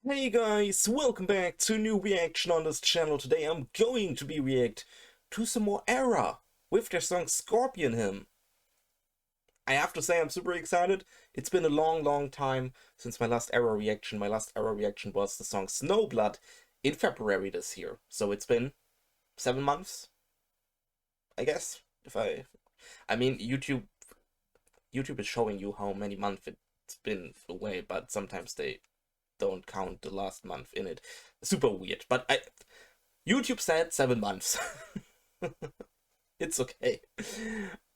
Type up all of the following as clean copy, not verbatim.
Hey guys, welcome back to a new reaction on this channel. Today I'm going to be react to some more Erra with their song Scorpion Hymn. I have to say I'm super excited. It's been a long time since my last Erra reaction. My last Erra reaction was the song Snowblood in February this year. So it's been 7 months, I guess. I mean, YouTube is showing you how many months it's been away, but sometimes they don't count the last month in it. Super weird, but YouTube said 7 months. It's okay.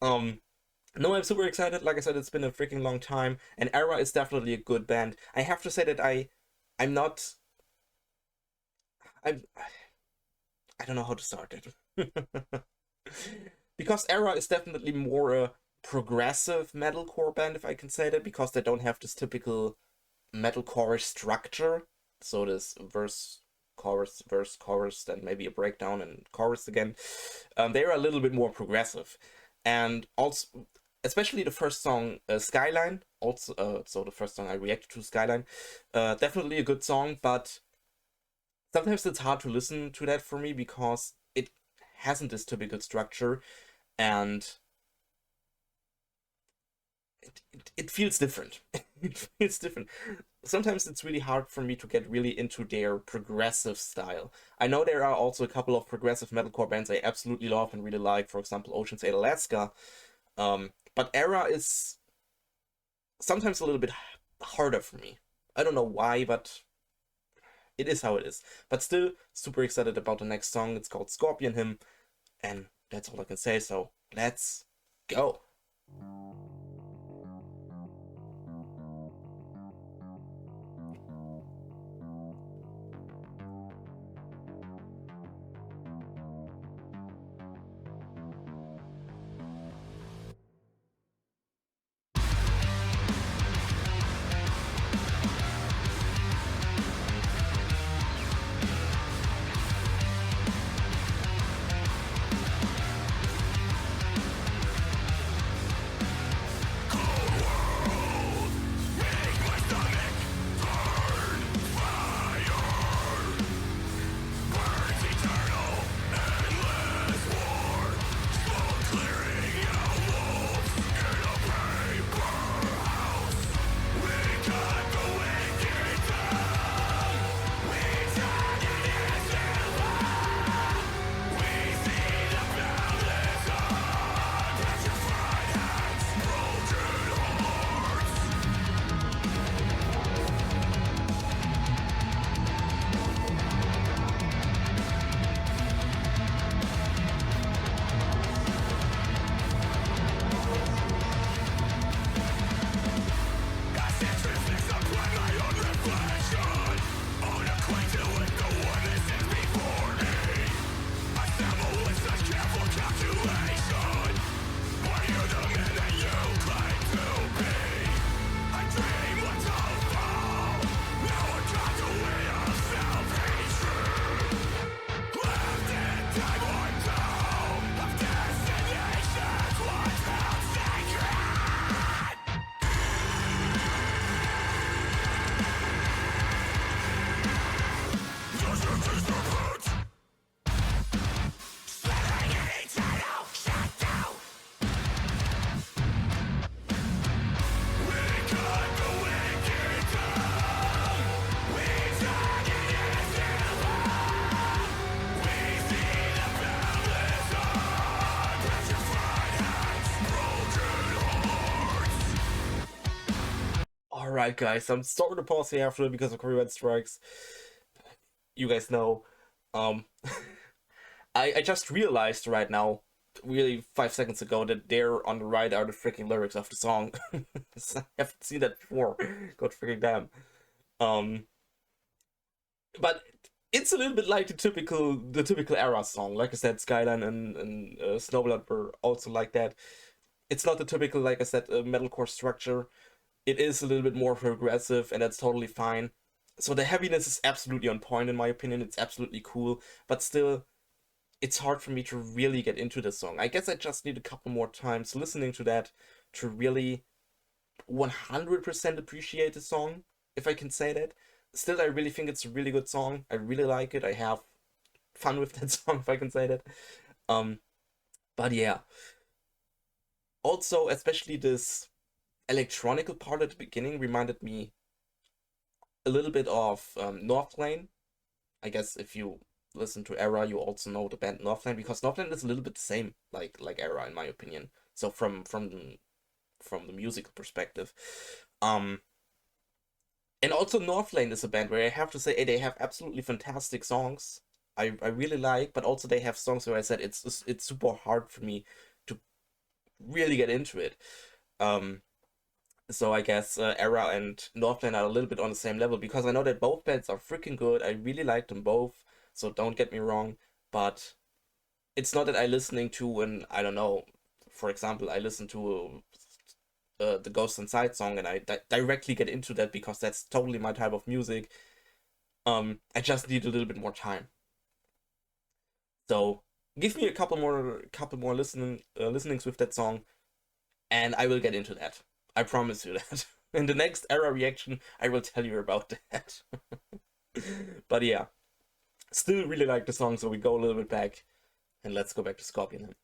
Um, no, I'm super excited. Like I said, it's been a freaking long time, and Erra is definitely a good band. I have to say that I'm not, I'm, I don't know how to start it. Because Erra is definitely more a progressive metalcore band, if I can say that, because they don't have this typical metalcore structure. So this verse, chorus, then maybe a breakdown and chorus again. They're a little bit more progressive, and also, especially the first song, Skyline. Also, so the first song I reacted to, Skyline, definitely a good song, but sometimes it's hard to listen to that for me because it hasn't this typical structure, and it feels different. It feels different. Sometimes it's really hard for me to get really into their progressive style. I know there are also a couple of progressive metalcore bands I absolutely love and really like, for example, Ocean's 8 Alaska. But Erra is sometimes a little bit harder for me. I don't know why, but it is how it is. But still, super excited about the next song. It's called Scorpion Hymn, and that's all I can say, so let's go. Alright guys, I'm sorry to pause here after because of copyright strikes. You guys know. Um I just realized right now, really 5 seconds ago, that there on the right are the freaking lyrics of the song. I haven't seen that before. God freaking damn. Um but it's a little bit like the typical Erra song. Like I said, Skyline and Snowblood were also like that. It's not the typical, like I said, metalcore structure. It is a little bit more progressive, and that's totally fine. So the heaviness is absolutely on point in my opinion. It's absolutely cool, but still, it's hard for me to really get into the song. I guess I just need a couple more times listening to that to really 100% appreciate the song, if I can say that. Still, I really think it's a really good song. I really like it. I have fun with that song, if I can say that. Um, but yeah, also especially this electronical part at the beginning reminded me a little bit of Northlane. I guess if you listen to Erra, you also know the band Northlane, because Northlane is a little bit the same, like Erra in my opinion. So from the musical perspective, um, and also Northlane is a band where I have to say, they have absolutely fantastic songs. I really like, but also they have songs where I said it's super hard for me to really get into it. Um, so I guess Erra and Northland are a little bit on the same level, because I know that both bands are freaking good. I really like them both, so don't get me wrong. But it's not that I listening to, and I don't know. For example, I listen to the Ghost Inside song, and I directly get into that because that's totally my type of music. I just need a little bit more time. So give me a couple more listenings with that song, and I will get into that. I promise you that. In the next Erra reaction, I will tell you about that. But yeah, still really like the song, so we go a little bit back, and let's go back to Scorpion.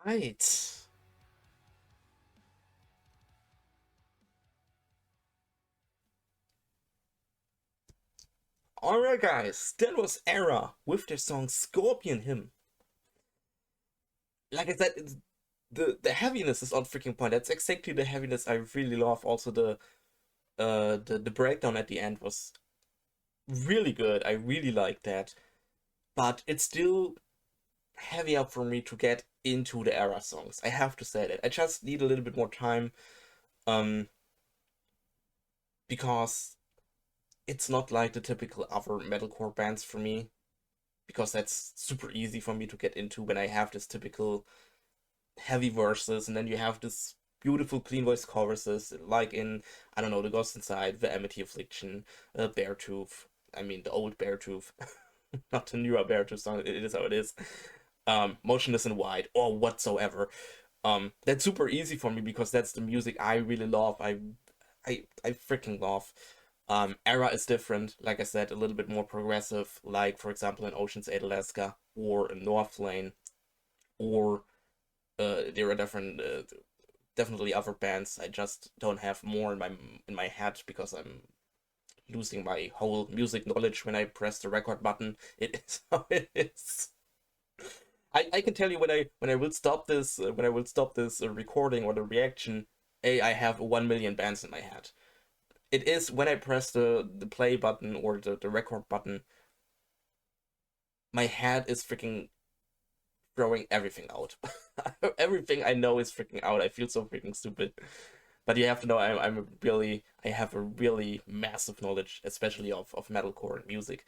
Right. Alright, guys, that was Erra with their song Scorpion Hymn. Like I said, the heaviness is on freaking point. That's exactly the heaviness I really love. Also, the breakdown at the end was really good. I really like that. But it's still heavy up for me to get into the Erra songs. I have to say that. I just need a little bit more time. Um, because it's not like the typical other metalcore bands for me. Because that's super easy for me to get into when I have this typical heavy verses, and then you have this beautiful clean voice choruses, like in, I don't know, The Ghost Inside, The Amity Affliction, Beartooth. I mean, the old Beartooth, not the newer Beartooth song. It is how it is. Motionless in White, or whatsoever. That's super easy for me because that's the music I really love. I freaking love. Erra is different, like I said, a little bit more progressive, like for example in Ocean's 8 Alaska, or in Northlane, or there are definitely other bands. I just don't have more in my head because I'm losing my whole music knowledge when I press the record button. It is how it is. I can tell you when I will stop this recording or the reaction. I have 1 million bands in my head. It is when I press the play button or the record button, my head is freaking throwing everything out. Everything I know is freaking out. I feel so freaking stupid. But you have to know I have a really massive knowledge, especially of metalcore and music.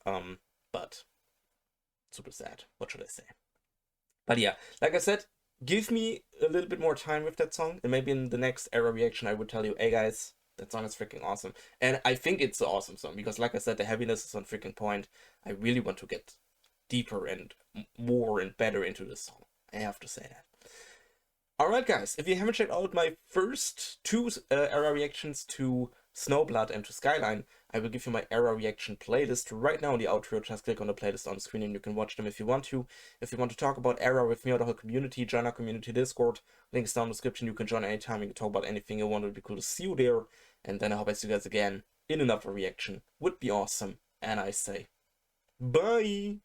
But super sad. What should I say? But yeah, like I said, give me a little bit more time with that song, and maybe in the next Erra reaction I would tell you, hey guys, That song is freaking awesome. And I think it's an awesome song because, like I said, the heaviness is on freaking point. I really want to get deeper and more and better into this song. I have to say that. Alright, guys, if you haven't checked out my first two Erra reactions to Snowblood and to Skyline, I will give you my Erra reaction playlist right now in the outro. Just click on the playlist on the screen and you can watch them if you want to. If you want to talk about Erra with me or the whole community, join our community Discord. Links down in the description. You can join anytime. You can talk about anything you want. It would be cool to see you there. And then I hope I see you guys again in another reaction. Would be awesome. And I say, bye!